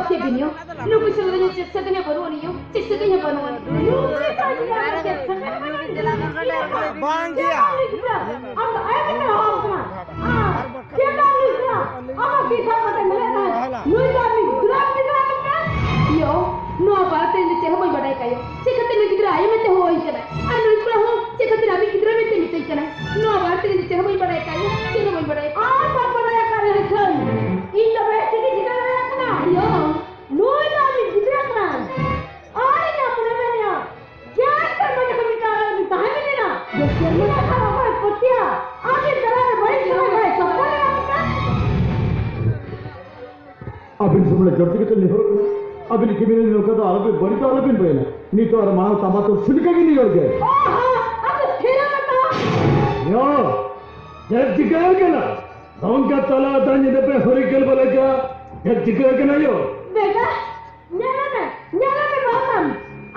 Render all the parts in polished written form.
pati binyo. Nuku selalu ceknya baru ni yo. Ceknya baru ni. Bang dia. Apa ayat kita orang kena. Dia tak lupa. Apa kita pada mereka. Lupa ni. Gerak kan? Yo. No बात है चलो मैं बड़ाई कायो चेकते ने किधर आये मैं ते हो ही चला अनु इसको हो चेकते अभी किधर में ते मिटे चला नो बात है चलो मैं बड़ाई कायो चलो मैं बड़ाई सब बड़ाई करे है चल इन लोग ऐसे की किधर है ना यो नो ना भी किधर करना आए ना अपने में ना क्या कर मैं कभी का ताहे में ना जो चलिए ना खा रहा है पतिया आगे तरह बड़ी समय है सब बोले आपका अभी सुबह जब तक नहीं हो अभी लिखी मैंने लोगों तो आलपे बड़ी तो आलपे पे ना नहीं तो अरमान तमा तो सुनकर भी नहीं हो गए अब तो खेला बता यो जब जिगर के ना हम क्या तला दाने दे पे हरिकल बोले क्या जब जिगर के ना यो बेटा न्याला में बातम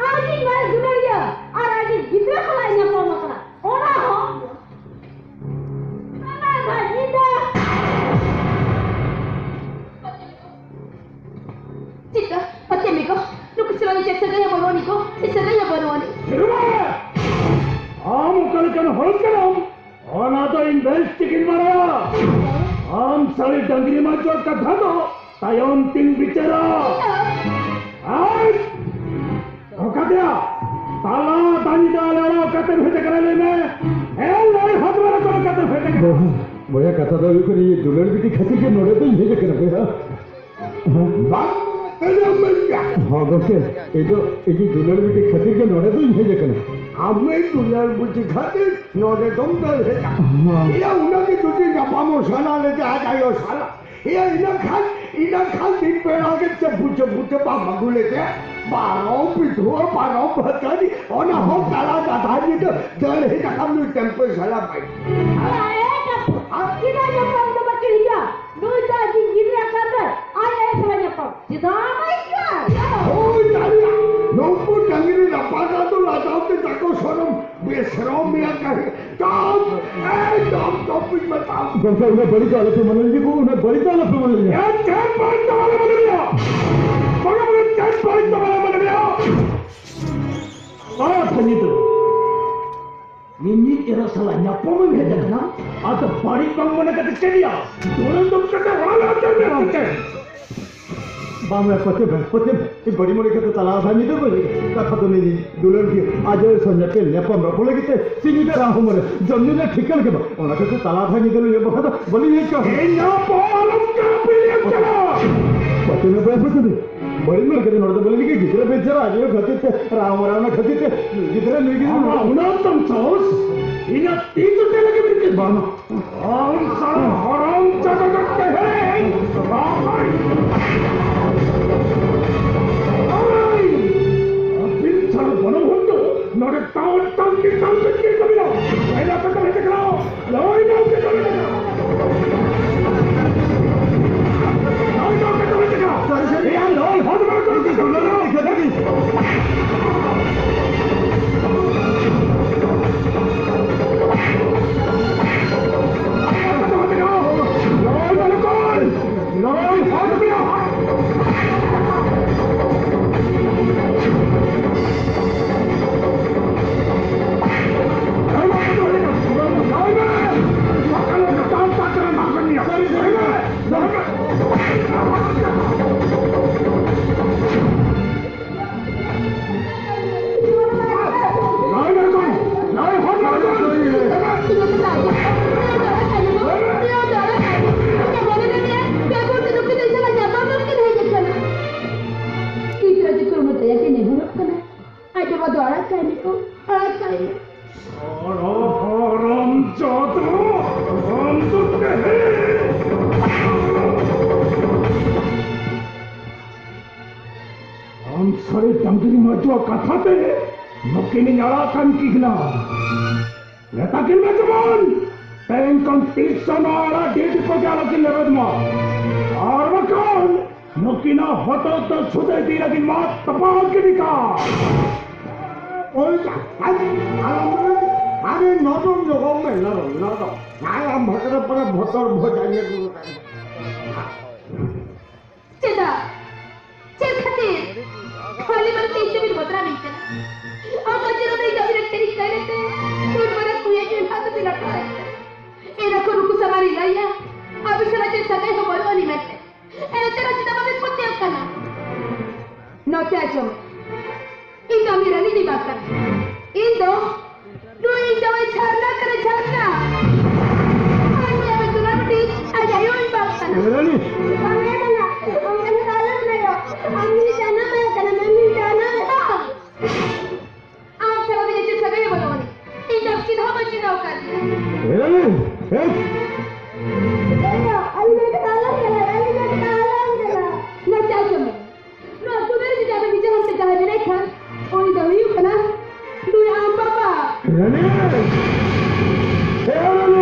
आज ही मैं जुड़िया और आज ही जितना खलाई ना कौन मकरा ओना हो ना भाजीदा चित्ता पत्ते में को लोग सलामी चेक से गया बनवानी को इससे गया बनवानी हम कल कल होल करो और ना तो इन्वेस्टिगेट मारा हम सारे डंगरी माचो कथा दो तायों तीन बिचरा आज ओकादिया ताला दानी डाला कतर फेंटे कराले में लड़ाई हाथ वाला करो कतर फेंटे बोया कथा दो ये कोई दुलड़ बिटी खसी के नोड़े तो ये कर रहे हैं हाँ दोस्त ये जो दुलड़ बिटी खसी के नोड़े तो ये कर हमें दुलड़ बिटी खसी नोड़े तुम तो है ये उन्होंने तुझे नपामो साला लेके आ जाओ साला ये इना खाल दिन पे आगे चबूचे पापा को लेके बारों बच्चानी और ना हो ताला दादा जी तो दर है ना हम लोग टेम्पल साला भाई अब किधर जब हम तो बच्चे लिया दूसरा जी गिरा कर दे आए ऐसा जब जिदा नहीं क्या ओ तालिया नौकू डंगरी नपाता तो लाताओं के जाको सोनम बेसरों में आकर काम टॉपिक बताओ जैसा उन्हें बड़ी चालक पे मन लीजिए उन्हें बड़ी चालक पे मन लीजिए यार चैन बाइक तो वाला मन लिया मगर चैन बाइक तो वाला मन लिया संगीत ini era salahnya pemain hebat na atau balik bang mana kata ceria orang tu kata wala jangan kata bang मैं पते ये बड़ी मोड़ी कथा तालाब है नहीं तो बोले कथा तो नहीं दुलर की आज संजय के लेपा में बोले कि सिंह के राह मरे जमीन ने ठिकल के उन्हें कहते तालाब है नहीं तो ये बहुत बोली ये क्या ये ना पालम क्या पिलिया चला पते में पते नहीं बड़ी मोड़ी कहते नोड़ते बोले कि जितने बेचारा आज ये खती थे राम ना खती थे जितने नहीं उन्हें तुम सोच इन्हें तीन तो लगे बिल्कुल बाना हम सारा हराम जगह करते हैं नोड़े ताऊ की कभी ना पहला तो कभी दिखाओ लड़ाई ना उसे कभी दिखाओ यार लड़ाई हाथ में करो कि लड़ाई हाथ में सारे डंगरी मजो कथा ते मक्किनी nyalakan kigna letakin meteman tengkang tisana ala dedi pagalakin lerodma armakan makkina hoto to sude dilagin mat tapag kidika oi ane nodom jogom me nodom naya bhakra para bhotor bhojaiye guru Cita खाली मला त्यांच्या मी भद्रा मिळते आकाच्या नाही Xavi तरी काय येते कोण मला तू याची हात दिला काय एरा करू कुसमारी लाया अभिषेकाचे सगळे हो बोलवानी मिळते एरा तेरा चिता मध्ये पत्ते असताना no te hallo Indo mira ni baka Indo tu Indo ay charla kare charla ay ay tu namti ay ayo in baka Rani Pangana ang talam na yo ang jana may kana mami jana ang sarap niya sa kaya balawani Indo sidha bachi na ukar Rani Ayo ay may talam gala no te hallo No, tu dari jadi bicara kita hari ini kan? Oh, itu yuk kena. Tu yang apa? Rani Rani